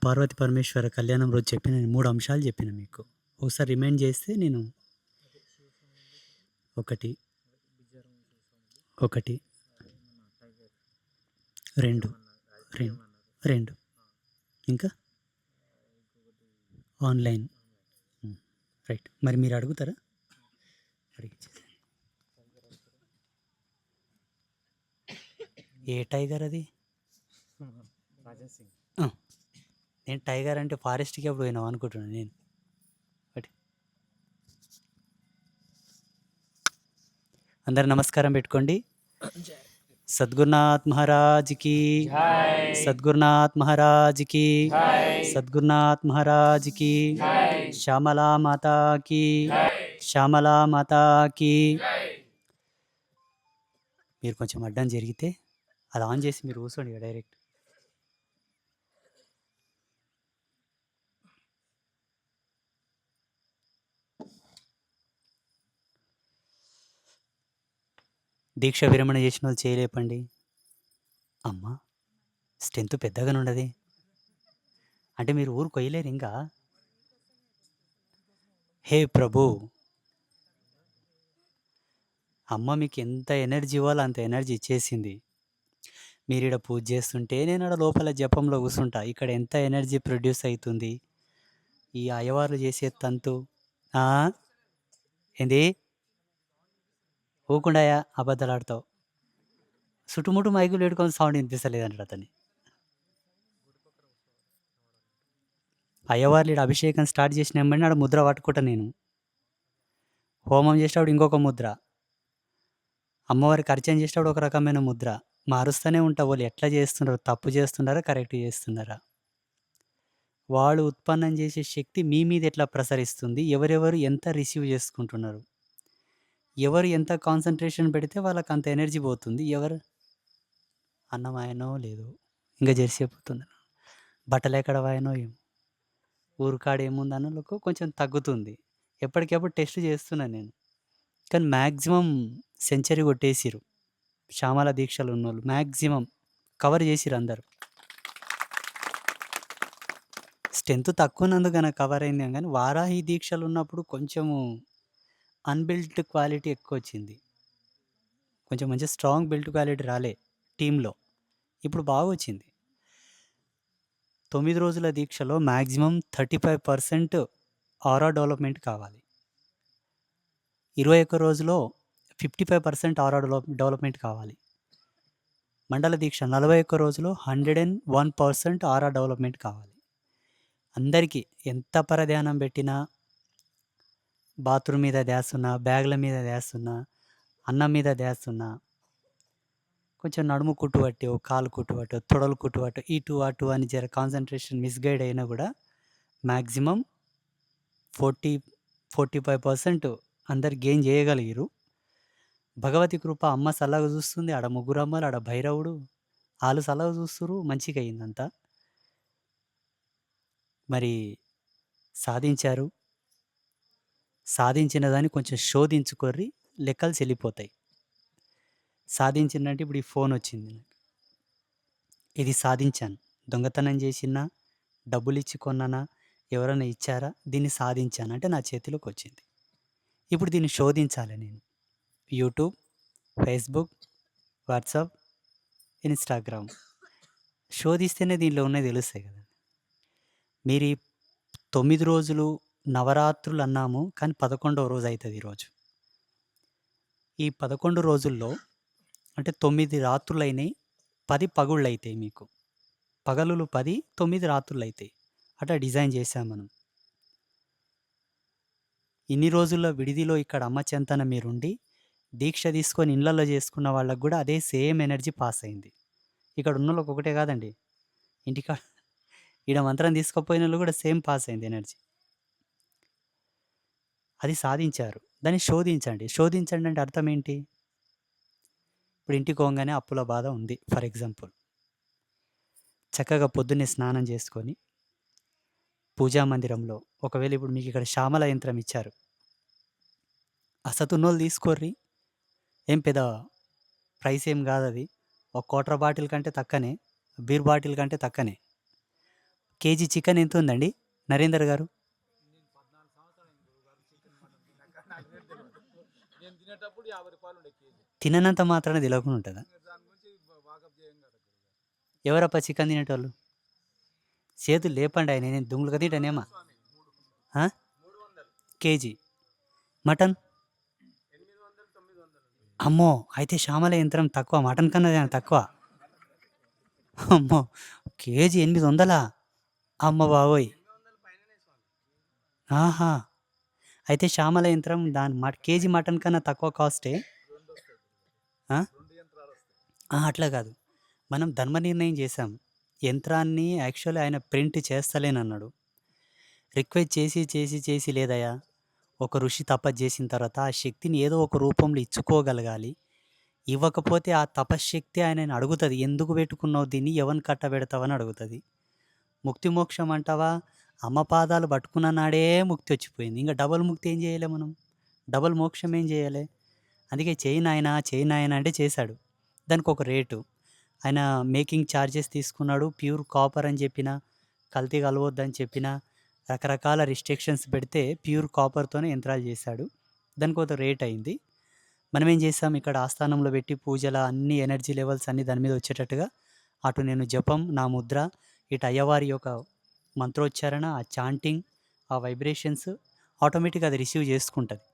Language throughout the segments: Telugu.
పార్వతి పరమేశ్వర కళ్యాణం రోజు చెప్పిన 3 అంశాలు చెప్పిన మీకు. ఒకసారి రిమైండ్ చేస్తే నేను 1, 1, 2, 2 ఇంకా ఆన్‌లైన్. రైట్. మరి మీరు అడుగుతారా? అడిగిచ్చేసేయండి. ఏ టైగర్ అది? ఆ! నేను టైగర్ అంటే ఫారెస్ట్‌కి ఎప్పుడు పోయినావు అనుకుంటున్నాను నేను. ఒకటి. అందరు నమస్కారం పెట్టుకోండి. సద్గురునాథ్ మహారాజ్‌కి సద్గురునాథ్ మహారాజ్‌కి సద్గురునాథ్ మహారాజ్‌కి శ్యామలా మాతాకి శ్యామలా మాతాకి. మీరు కొంచెం అడ్డం జరిగితే అది ఆన్ చేసి మీరు కూర్చోండి ఇక డైరెక్ట్. దీక్ష విరమణ చేసిన వాళ్ళు చేయలేపండి. అమ్మా స్ట్రెంత్ పెద్దగానే ఉండదు. అంటే మీరు ఊరు కొయ్యలేరు ఇంకా. హే ప్రభు, అమ్మ మీకు ఎంత ఎనర్జీ ఇవ్వాలో అంత ఎనర్జీ ఇచ్చేసింది. మీరు ఇక్కడ పూజ చేస్తుంటే నేను ఆడ లోపల జపంలో కూర్చుంటా. ఇక్కడ ఎంత ఎనర్జీ ప్రొడ్యూస్ అవుతుంది. ఈ అయ్యవార్లు చేసే తంతు ఏంది ఊకుండాయా అబద్ధాలు ఆడతావు. చుట్టుముట్టు మైకులు పెట్టుకొని సౌండ్ వినిపిస్తలేదంటాడు అతన్ని. అయ్యవార్లు ఈడ అభిషేకం స్టార్ట్ చేసినామని ఆడ ముద్ర పట్టుకుంటా నేను. హోమం చేసేటప్పుడు ఇంకొక ముద్ర, అమ్మవారికి అర్చన చేసేటప్పుడు ఒక రకమైన ముద్ర. మారుస్తూనే ఉంటా. వాళ్ళు ఎట్లా చేస్తున్నారు, తప్పు చేస్తున్నారా కరెక్ట్ చేస్తున్నారా. వాళ్ళు ఉత్పన్నం చేసే శక్తి మీ మీద ఎట్లా ప్రసరిస్తుంది, ఎవరెవరు ఎంత రిసీవ్ చేసుకుంటున్నారు, ఎవరు ఎంత కాన్సన్ట్రేషన్ పెడితే వాళ్ళకి అంత ఎనర్జీ పోతుంది. ఎవరు అన్నం ఆయనో లేదో ఇంకా జరిసిపోతుంది. బట్టలు ఎక్కడ వాయనో ఏమో, ఊరుకాడ ఏముంది అన్నలకు కొంచెం తగ్గుతుంది. ఎప్పటికెప్పుడు టెస్ట్ చేస్తున్నాను నేను. కానీ మ్యాక్సిమం సెంచరీ కొట్టేసిరు శ్యామల దీక్షలు ఉన్నోళ్ళు. మ్యాక్సిమం కవర్ చేసిరు అందరు. స్ట్రెంత్ తక్కువన్నందుకన కవర్ అయింది కానీ వారాహి దీక్షలు ఉన్నప్పుడు కొంచెము అన్‌బిల్ట్ క్వాలిటీ ఎక్కువొచ్చింది. కొంచెం మంచి స్ట్రాంగ్ బిల్ట్ క్వాలిటీ రాలే టీమ్‌లో. ఇప్పుడు బాగొచ్చింది. 9 రోజుల దీక్షలో మ్యాక్సిమం 35% ఆరా డెవలప్‌మెంట్ కావాలి. 21 రోజులో 55% ఆరా డెవలప్‌మెంట్ కావాలి. మండల దీక్ష 41 రోజులో 101% ఆరా డెవలప్‌మెంట్ కావాలి. అందరికీ ఎంత పరధ్యానం పెట్టినా, బాత్రూమ్ మీద ధ్యాసున్నా, బ్యాగుల మీద ధ్యాసున్నా, అన్నం మీద ధ్యాసున్నా, కొంచెం నడుము కుట్టుబట్టో, కాలు కుట్టుబట్టో, తొడలు కుట్టుబట్టో, ఇటు అటు అని జర కాన్సంట్రేషన్ మిస్‌గైడ్ అయినా కూడా మ్యాక్సిమం 45% అందరు గెయిన్ చేయగలిగిరు. భగవతి కృప అమ్మ సల్లగా చూస్తుంది. ఆడ ముగ్గురమ్మలు, ఆడ భైరవుడు, ఆళ్ళు సల్లగా చూస్తుర్రు. మంచిగా అయిందంతా. మరి సాధించారు. సాధించిన దాన్ని కొంచెం శోధించుకోర్రి, లెక్కలు చెల్లిపోతాయి. సాధించిందంటే ఇప్పుడు ఈ ఫోన్ వచ్చింది. ఇది సాధించాను. దొంగతనం చేసినా, డబ్బులిచ్చి కొన్నానా, ఎవరైనా ఇచ్చారా, దీన్ని సాధించాను అంటే నా చేతిలోకి వచ్చింది. ఇప్పుడు దీన్ని శోధించాలి నేను. యూట్యూబ్, ఫేస్‌బుక్, వాట్సాప్, ఇన్‌స్టాగ్రామ్ శోధిస్తేనే దీనిలో ఉన్నయి తెలుస్తాయి కదా. మీరు ఈ 9 రోజులు నవరాత్రులు అన్నాము, కానీ 11వ రోజు అవుతుంది ఈరోజు. ఈ 11 రోజుల్లో అంటే 9 రాత్రులైనయి, 10 పగుళ్ళైతాయి మీకు. పగలులు 10, 9 రాత్రులైతాయి. అట్లా డిజైన్ చేశాం మనం. ఇన్ని రోజుల్లో విడిదిలో ఇక్కడ అమ్మ చెంతన మీరుండి, దీక్ష తీసుకొని ఇళ్ళల్లో చేసుకున్న వాళ్ళకి కూడా అదే సేమ్ ఎనర్జీ పాస్ అయింది. ఇక్కడ ఉన్నోళ్ళకి ఒకటే కాదండి, ఇంటికాడ ఈడ మంత్రం తీసుకుపోయినోళ్ళు కూడా సేమ్ పాస్ అయింది ఎనర్జీ. అది సాధించారు. దాన్ని శోధించండి. శోధించండి అంటే అర్థం ఏంటి? ఇప్పుడు ఇంటికి పోగానే అప్పుల బాధ ఉంది ఫర్ ఎగ్జాంపుల్. చక్కగా పొద్దున్నే స్నానం చేసుకొని పూజా మందిరంలో, ఒకవేళ ఇప్పుడు మీకు ఇక్కడ శ్యామల యంత్రం ఇచ్చారు, అసతున్నోళ్ళు తీసుకోర్రి. ఏం పెద్ద ప్రైస్ ఏం కాదు అది. ఒక క్వార్టర్ బాటిల్ కంటే తక్కనే, బీర్ బాటిల్ కంటే తక్కనే. కేజీ చికెన్ ఎంత ఉందండి నరేందర్ గారు? తిననంత మాత్రాన తెలియకుండా ఉంటుందా? ఎవరప్ప చికెన్ తినేటోళ్ళు? చేతులు లేపండి ఆయన, నేను దుంగులుగా తింటానేమా? ఆ? KG mutton? అమ్మో, అయితే శ్యామల యంత్రం తక్కువ, మటన్ కన్నా తక్కువ. అమ్మో, కేజీ 800? అమ్మ బాబోయ్. ఆహా, అయితే శ్యామల యంత్రం కేజీ మటన్ కన్నా తక్కువ కాస్టే. ఆ? అట్లా కాదు, మనం ధర్మ నిర్ణయం చేశాం. యంత్రాన్ని యాక్చువల్లీ ఆయన ప్రింట్ చేస్తలేనన్నాడు. రిక్వెస్ట్ చేసి చేసి చేసి లేదయ్యా, ఒక ఋషి తపస్సు చేసిన తర్వాత ఆ శక్తిని ఏదో ఒక రూపంలో ఇచ్చుకోగలగాలి. ఇవ్వకపోతే ఆ తపశ్శక్తి ఆయనని అడుగుతుంది, ఎందుకు పెట్టుకున్నావు దీన్ని, ఎవరిని కట్టబెడతావని అడుగుతుంది. ముక్తి మోక్షం అంటావా? అమ్మ పాదాలు పట్టుకున్న నాడే ముక్తి వచ్చిపోయింది. ఇంకా డబల్ ముక్తి ఏం చేయలే మనం, డబల్ మోక్షం ఏం చేయాలి? అందుకే చేయి నాయనా చేయి నాయనా అంటే చేశాడు. దానికి ఒక రేటు, ఆయన మేకింగ్ ఛార్జెస్ తీసుకున్నాడు. ప్యూర్ కాపర్ అని చెప్పిన, కల్తీ కలవద్దని చెప్పిన, రకరకాల రిస్ట్రిక్షన్స్ పెడితే ప్యూర్ కాపర్తోనే యంత్రాలు చేశాడు. దానికి ఒక రేట్ అయింది. మనం ఏం చేసాం, ఇక్కడ ఆస్థానంలో పెట్టి పూజల అన్ని ఎనర్జీ లెవెల్స్ అన్నీ దాని మీద వచ్చేటట్టుగా, అటు నేను జపం నా ముద్ర, ఇటు అయ్యవారి యొక్క మంత్రోచ్చారణ, ఆ చాంటింగ్, ఆ వైబ్రేషన్స్ ఆటోమేటిక్గా అది రిసీవ్ చేసుకుంటుంది,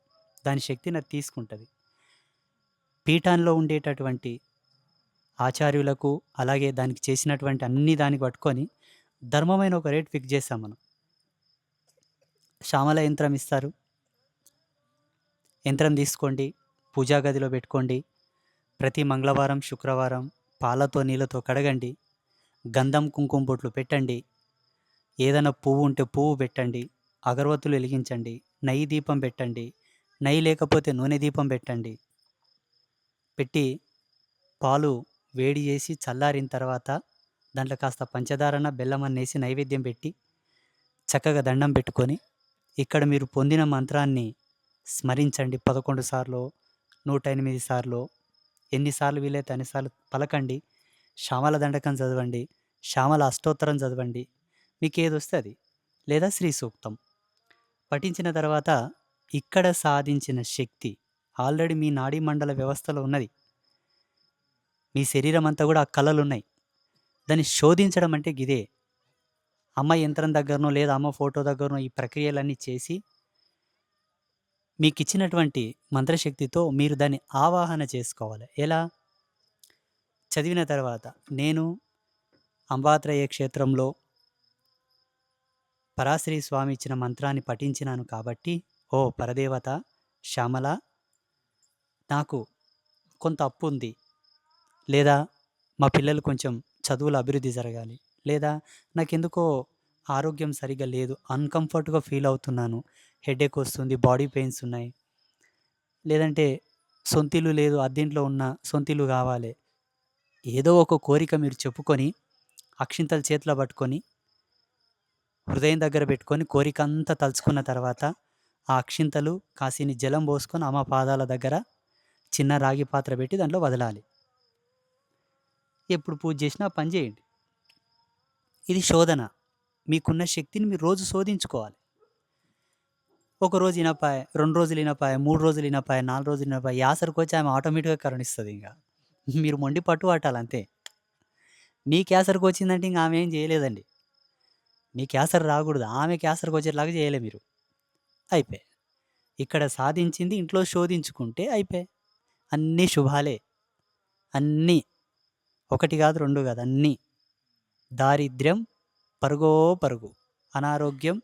దాని శక్తిని అది తీసుకుంటుంది. పీఠాన్లో ఉండేటటువంటి ఆచార్యులకు అలాగే దానికి చేసినటువంటి అన్ని దానికి పట్టుకొని ధర్మమైన ఒక రేట్ ఫిక్స్ చేస్తాం మనం. శ్యామల యంత్రం ఇస్తారు, యంత్రం తీసుకోండి, పూజా గదిలో పెట్టుకోండి. ప్రతి మంగళవారం శుక్రవారం పాలతో నీళ్ళతో కడగండి, గంధం కుంకుమ బొట్లు పెట్టండి, ఏదైనా పువ్వు ఉంటే పువ్వు పెట్టండి, అగరవత్తులు వెలిగించండి, నెయ్యి దీపం పెట్టండి, నెయ్యి లేకపోతే నూనె దీపం పెట్టండి. పెట్టి పాలు వేడి చేసి చల్లారిన తర్వాత దాంట్లో కాస్త పంచదారన బెల్లమన్న వేసి నైవేద్యం పెట్టి చక్కగా దండం పెట్టుకొని ఇక్కడ మీరు పొందిన మంత్రాన్ని స్మరించండి. 11 సార్లు, 108 సార్లు, ఎన్నిసార్లు వీలైతే అన్నిసార్లు పలకండి. శ్యామల దండకం చదవండి, శ్యామల అష్టోత్తరం చదవండి, మీకు ఏది వస్తే అది, లేదా శ్రీ సూక్తం పఠించిన తర్వాత ఇక్కడ సాధించిన శక్తి ఆల్రెడీ మీ నాడీ మండల వ్యవస్థలో ఉన్నది. మీ శరీరం అంతా కూడా ఆ కళలు ఉన్నాయి. దాన్ని శోధించడం అంటే గిదే. అమ్మ యంత్రం దగ్గరనో లేదా అమ్మ ఫోటో దగ్గరనో ఈ ప్రక్రియలన్నీ చేసి మీకు ఇచ్చినటువంటి మంత్రశక్తితో మీరు దాన్ని ఆవాహన చేసుకోవాలి. ఎలా? చదివిన తర్వాత నేను అంబాత్రయ క్షేత్రంలో పరాశ్రీ స్వామి ఇచ్చిన మంత్రాన్ని పఠించినాను కాబట్టి, ఓ పరదేవత శ్యామల, నాకు కొంత అప్పు ఉంది, లేదా మా పిల్లలు కొంచెం చదువుల అభివృద్ధి జరగాలి, లేదా నాకెందుకో ఆరోగ్యం సరిగ్గా లేదు, అన్‌కంఫర్ట్‌గా ఫీల్ అవుతున్నాను, హెడేక్ వస్తుంది, బాడీ పెయిన్స్ ఉన్నాయి, లేదంటే సొంతిల్లు లేదు, అద్దెంట్లో ఉన్న సొంతిల్లు కావాలి. ఏదో ఒక కోరిక మీరు చెప్పుకొని అక్షింతలు చేతిలో పట్టుకొని హృదయం దగ్గర పెట్టుకొని కోరిక అంతా తలుచుకున్న తర్వాత ఆ అక్షింతలు కాసిని జలం పోసుకొని అమ్మ పాదాల దగ్గర చిన్న రాగి పాత్ర పెట్టి దాంట్లో వదలాలి. ఎప్పుడు పూజ చేసినా పని చేయండి. ఇది శోధన. మీకున్న శక్తిని మీరు రోజు శోధించుకోవాలి. ఒకరోజు ఇనపాయ, 2 రోజులు ఇనపాయ, 3 రోజులు ఇనపాయ, 4 రోజులు ఇనపాయ, యాసరికి వచ్చి ఆమె ఆటోమేటిక్గా కరుణిస్తుంది. ఇంకా మీరు మొండి పట్టు పట్టాలి అంతే. మీ క్యాసర్కి వచ్చిందంటే ఇంక ఆమె ఏం చేయలేదండి. మీ క్యాసర్ రాకూడదు, ఆమె క్యాసర్కి వచ్చేలాగా చేయలే మీరు, అయిపోయి. ఇక్కడ సాధించింది ఇంట్లో శోధించుకుంటే అయిపోయి. అన్నీ శుభాలే, అన్నీ, ఒకటి కాదు రెండు కాదు, అన్నీ. దారిద్ర్యం పరుగో పరుగు, అనారోగ్యం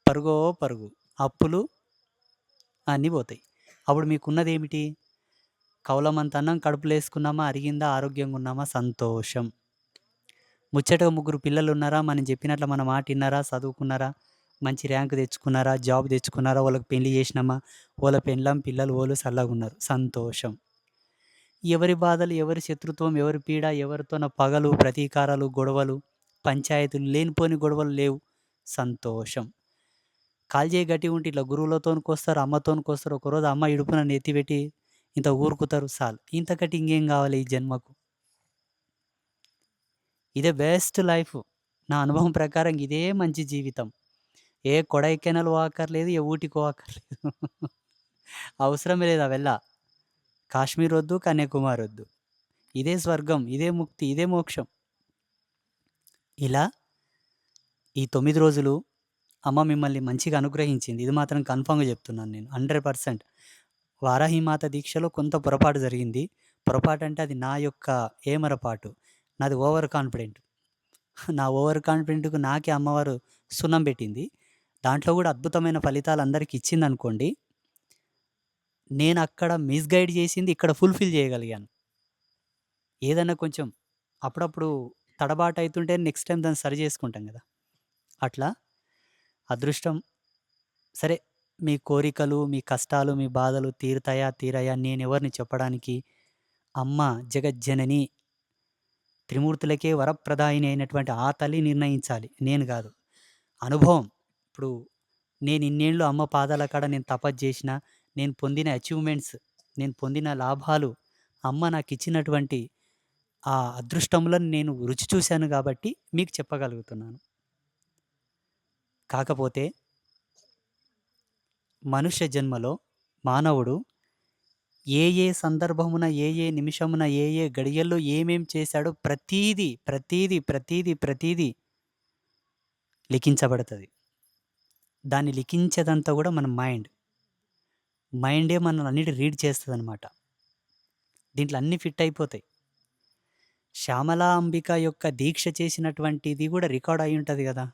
పరుగో పరుగు, అప్పులు అన్నీ పోతాయి. అప్పుడు మీకున్నది ఏమిటి? కౌలమంత అన్నం కడుపులో వేసుకున్నామా, అరిగిందా, ఆరోగ్యంగా ఉన్నామా, సంతోషం. ముచ్చటగా 3 పిల్లలు ఉన్నారా, మనం చెప్పినట్లు మన మాట విన్నారా, చదువుకున్నారా, మంచి ర్యాంక్ తెచ్చుకున్నారా, జాబ్ తెచ్చుకున్నారా, వాళ్ళకి పెళ్లి చేసినామా, వాళ్ళ పెళ్ళాం పిల్లలు వాళ్ళు చల్లగా ఉన్నారు, సంతోషం. ఎవరి బాధలు, ఎవరి శత్రుత్వం, ఎవరి పీడ, ఎవరితోన పగలు, ప్రతీకారాలు, గొడవలు, పంచాయతీలు, లేనిపోని గొడవలు లేవు, సంతోషం. కాల్జేయి గట్టిగా ఉంటే ఇట్లా గురువులతోనికొస్తారు, అమ్మతోనికొస్తారు. ఒకరోజు అమ్మ ఇడుపున నెత్తిపెట్టి ఇంత ఊరుకుతారు, చాలు. ఇంతకంటే ఇంకేం కావాలి ఈ జన్మకు? ఇదే బెస్ట్ లైఫ్. నా అనుభవం ప్రకారం ఇదే మంచి జీవితం. ఏ కొడైకెనాల్ పోక్కర్లేదు, ఏ ఊటీకి పోక్కర్లేదు. అవసరమే లేదు అవెల్లా. కాశ్మీర్ వద్దు, కన్యాకుమారి వద్దు. ఇదే స్వర్గం, ఇదే ముక్తి, ఇదే మోక్షం. ఇలా ఈ 9 రోజులు అమ్మ మిమ్మల్ని మంచిగా అనుగ్రహించింది. ఇది మాత్రం కన్ఫర్మ్‌గా చెప్తున్నాను నేను. 100%. వారాహిమాత దీక్షలో కొంత పొరపాటు జరిగింది. పొరపాటంటే అది నా యొక్క ఏమరపాటు. నాది ఓవర్ కాన్ఫిడెంట్. నా ఓవర్ కాన్ఫిడెంట్‌కు నాకే అమ్మవారు సున్నం పెట్టింది. దాంట్లో కూడా అద్భుతమైన ఫలితాలు అందరికి ఇచ్చిందనుకోండి. నేనక్కడ మిస్‌గైడ్ చేసింది ఇక్కడ ఫుల్‌ఫిల్ చేయగలిగాను. ఏదన్నా కొంచెం అప్పుడప్పుడు తడబాటైతుంటే నెక్స్ట్ టైమ్ దాన్ని సరి చేసుకుంటాం గదా! అట్లా అదృష్టం సరే మీ కోరికలు, మీ కష్టాలు, మీ బాధలు తీరుతాయా? తీరయా? నేనెవరిని చెప్పడానికి? అమ్మ జగజ్జనని త్రిమూర్తులకే వరప్రదాయిని అయినటువంటి ఆ తల్లి నిర్ణయించాలి. నేను గాదు. అనుభవం. ఇప్పుడు నేను ఇన్నేళ్ళు అమ్మ పాదాల కాడ నేను తపస్సు జేసినా, నేను పొందిన అచీవ్‌మెంట్స్, నేను పొందిన లాభాలు, అమ్మ నాకిచ్చినటువంటి ఆ అదృష్టములను నేను రుచి చూశాను గాబట్టి మీకు చెప్పగలుగుతున్నాను. కాకపోతే మనుష్య జన్మలో మానవుడు ఏ ఏ సందర్భమున, ఏ ఏ నిమిషమున, ఏ ఏ గడియల్లో ఏమేం చేశాడో ప్రతీదీ లిఖించబడతది. దాన్ని లిఖించేదంతా గూడా మన మైండ్. మైండే మనల్నన్నిటిని రీడ్ చేస్తదనమాట. దీంట్లో అన్నీ ఫిట్ అయిపోతాయి. శ్యామలా అంబిక యొక్క దీక్ష చేసినటువంటిది గూడా రికార్డ్ అయ్యుంటది గదా!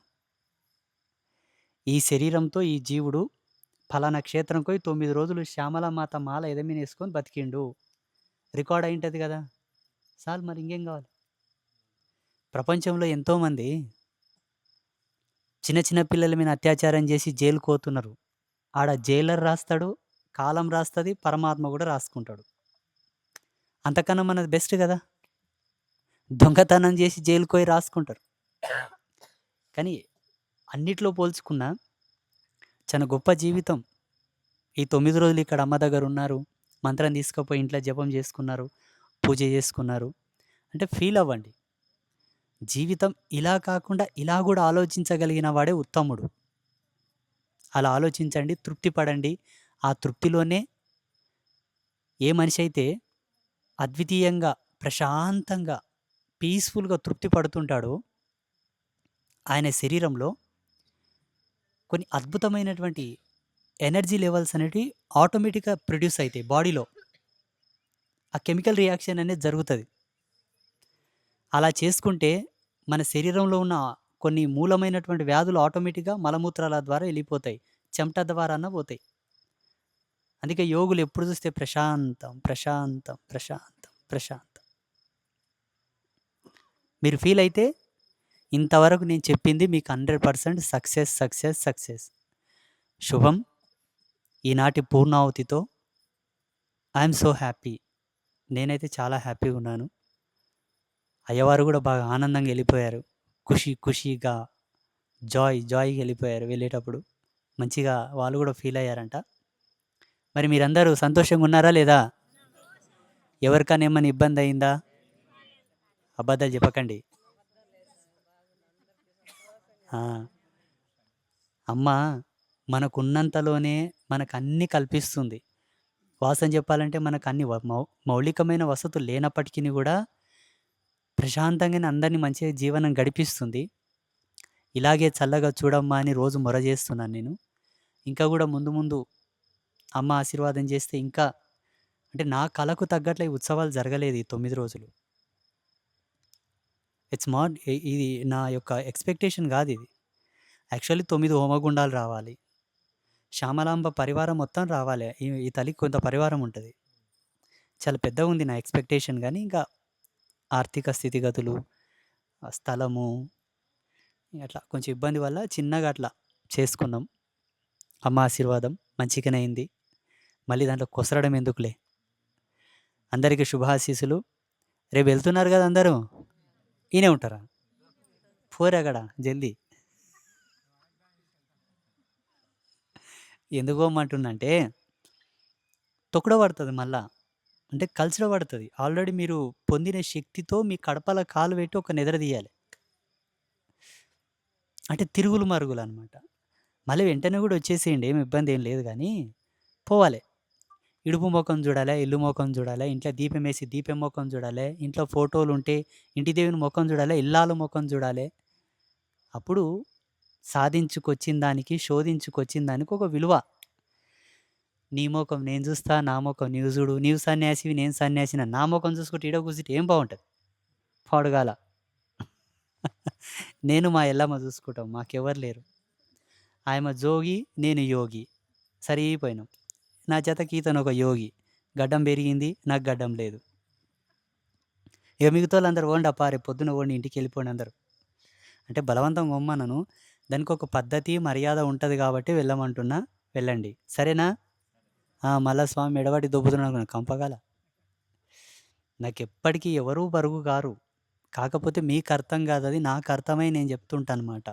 ఈ శరీరంతో ఈ జీవుడు ఫలానా క్షేత్రంకి పోయి 9 రోజులు శ్యామలామాత మాల ఎదమినేసుకొని బతికిండు. రికార్డ్ అయ్యుంటది గదా! సాలు మరి ఇంకేం గావాలి? ప్రపంచంలో ఎంతోమంది చిన్న చిన్న పిల్లల మీద అత్యాచారం చేసి జైలుకి పోతున్నారు. ఆడ జైలర్ రాస్తాడు, కాలం రాస్తది, పరమాత్మ గూడా రాసుకుంటాడు. అంతకన్నా మనది బెస్ట్ గదా! దొంగతనం చేసి జైలుకి పోయి రాసుకుంటారు. కానీ అన్నిట్లో పోల్చుకున్నా చాలా గొప్ప జీవితం. ఈ 9 రోజులు ఇక్కడ అమ్మ దగ్గరున్నారు. మంత్రం తీసుకపోయి ఇంట్లో జపం చేసుకున్నారు. పూజ చేసుకున్నారు. అంటే ఫీల్ అవ్వండి. జీవితం ఇలా కాకుండా ఇలా గూడా ఆలోచించగలిగిన వాడే ఉత్తముడు. అలా ఆలోచించండి, తృప్తి పడండి. ఆ తృప్తిలోనే ఏ మనిషైతే అద్వితీయంగా, ప్రశాంతంగా, పీస్‌ఫుల్‌గా తృప్తి పడుతుంటాడో ఆయన శరీరంలో కొన్ని అద్భుతమైనటువంటి ఎనర్జీ లెవెల్స్ అనేటివి ఆటోమేటిక్‌గా ప్రొడ్యూస్ అయితాయి బాడీలో. ఆ కెమికల్ రియాక్షన్ అనేది జరుగుతది. అలా చేసుకుంటే మన శరీరంలో ఉన్న కొన్ని మూలమైనటువంటి వ్యాధులు ఆటోమేటిక్‌గా మలమూత్రాల ద్వారా ఎళ్ళిపోతాయి. చెమట ద్వారాన పోతాయి. అందుకే యోగులు ఎప్పుడు చూస్తే ప్రశాంతం, ప్రశాంతం, ప్రశాంతం, ప్రశాంతం. మీరు ఫీల్ అయితే ఇంతవరకు నేను చెప్పింది మీకు 100% సక్సెస్, సక్సెస్, సక్సెస్. శుభం. ఈనాటి పూర్ణాహుతితో ఐ యామ్ సో హ్యాపీ. నేనైతే చాలా హ్యాపీగున్నాను. అయ్యవారు గూడా బాగా ఆనందంగా ఎళ్ళిపోయారు. ఖుషీగా జాయ్‌గా ఎళ్ళిపోయారు వెళ్ళేటప్పుడు. మంచిగా వాళ్ళు గూడా ఫీల్ అయ్యారంట. మరి మీరందరూ సంతోషంగా ఉన్నారా లేదా? ఎవరికైనా ఏమన్నా ఇబ్బందయిందా? అబద్ధాలు చెప్పకండి. ఆ! అమ్మ మనకున్నంతలోనే మనకన్నీ కల్పిస్తుంది. వాస్తవం చెప్పాలంటే మనకన్ని మౌలికమైన వసతులు లేనప్పటికిని గూడా ప్రశాంతంగానే అందరిని మంచిగా జీవనం గడిపిస్తుంది. ఇలాగే చల్లగా చూడమ్మా అని రోజు మొర జేస్తున్నాను నేను. ఇంకా గూడా ముందు ముందు అమ్మ ఆశీర్వాదం చేస్తే ఇంకా అంటే నా కలకు తగ్గట్లే ఈ ఉత్సవాలు జరగలేదు ఈ 9 రోజులు. ఇట్స్ నాట్ ఇది నా యొక్క ఎక్స్‌పెక్టేషన్ గాదిది. యాక్చువల్లీ 9 హోమగుండాలు రావాలి. శ్యామలాంబ పరివారం మొత్తం రావాలి. ఈ ఈ తల్లికి కొంత పరివారం ఉంటది. చాలా పెద్దగుంది నా ఎక్స్‌పెక్టేషన్ గానీ, ఇంకా ఆర్థిక స్థితిగతులు, ఆ స్థలము అట్లా కొంచెం ఇబ్బంది వల్ల చిన్నగా అట్లా చేసుకున్నాం. అమ్మ ఆశీర్వాదం మంచిగానే అయింది. మళ్ళీ దాంట్లో కొసరడం ఎందుకులే. అందరికి శుభాశీస్సులు. రేపెళ్తున్నారు గదా అందరూ. ఈడనే ఉంటారా? పోరగడ జల్దీ. ఎందుకు పోమంటున్నంటే తొక్కుడ పడతది మళ్ళా. అంటే కల్చర్ పడతది. ఆల్రెడీ మీరు పొందిన శక్తితో మీ కడపల కాలు పెట్టి ఒక నిద్ర తీయాలి. అంటే తిరుగులు మరుగులనమాట. మళ్ళీ వెంటనే గూడా వచ్చేసేయండి. ఏమి ఇబ్బందేం లేదు గానీ, పోవాలె. ఇడుపు మొఖం జూడాలె, ఇల్లు మొఖం జూడాలె, ఇంట్లో దీపమేసి దీపం మొఖం జూడాలె, ఇంట్లో ఫోటోలుంటే ఇంటి దేవుని మొఖం జూడాలె, ఇల్లాలు మొఖం జూడాలె. అప్పుడు సాధించుకొచ్చిన దానికి, శోధించుకొచ్చిన దానికి ఒక విలువ. నీ మొఖం నేను జూస్తా, నా మొఖం నీవు జూడు. నీవు సన్యాసివి, నేను సన్యాసిని నా మొఖం జూసుకుంటే ఈడ కూర్చుంటే ఏం బావుంటది? పాడుగాల. నేను మా ఎల్లమ్మ జూసుకుంటాం. మాకెవ్వరు లేరు. ఆయమ జోగి, నేను యోగి. సరిపోయినాం. నా జతకి ఇతనొక యోగి. గడ్డం పెరిగింది. నాకు గడ్డం లేదు. ఇగ మిగతోళ్ళందరూ "పోండప్పా! రేపు పొద్దున పోండి ఇంటికెళ్ళిపోండి అందరూ." అంటే బలవంతంగా పొమ్మనను. దానికొక పద్ధతి, మర్యాద ఉంటది గాబట్టి వెళ్ళమంటున్నా. వెళ్ళండి. సరేనా? ఆ! మళ్ళా స్వామి మెడబట్టి దొబ్బుతున్నాడనుకున్నా కంపగాల. నాకెప్పటికి ఎవరు బరువు గారు. కాకపోతే మీకర్థం గాదది. నాకర్థమై నేను జెప్తుంటానమాట.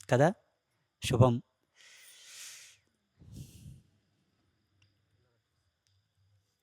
కదా! శుభం.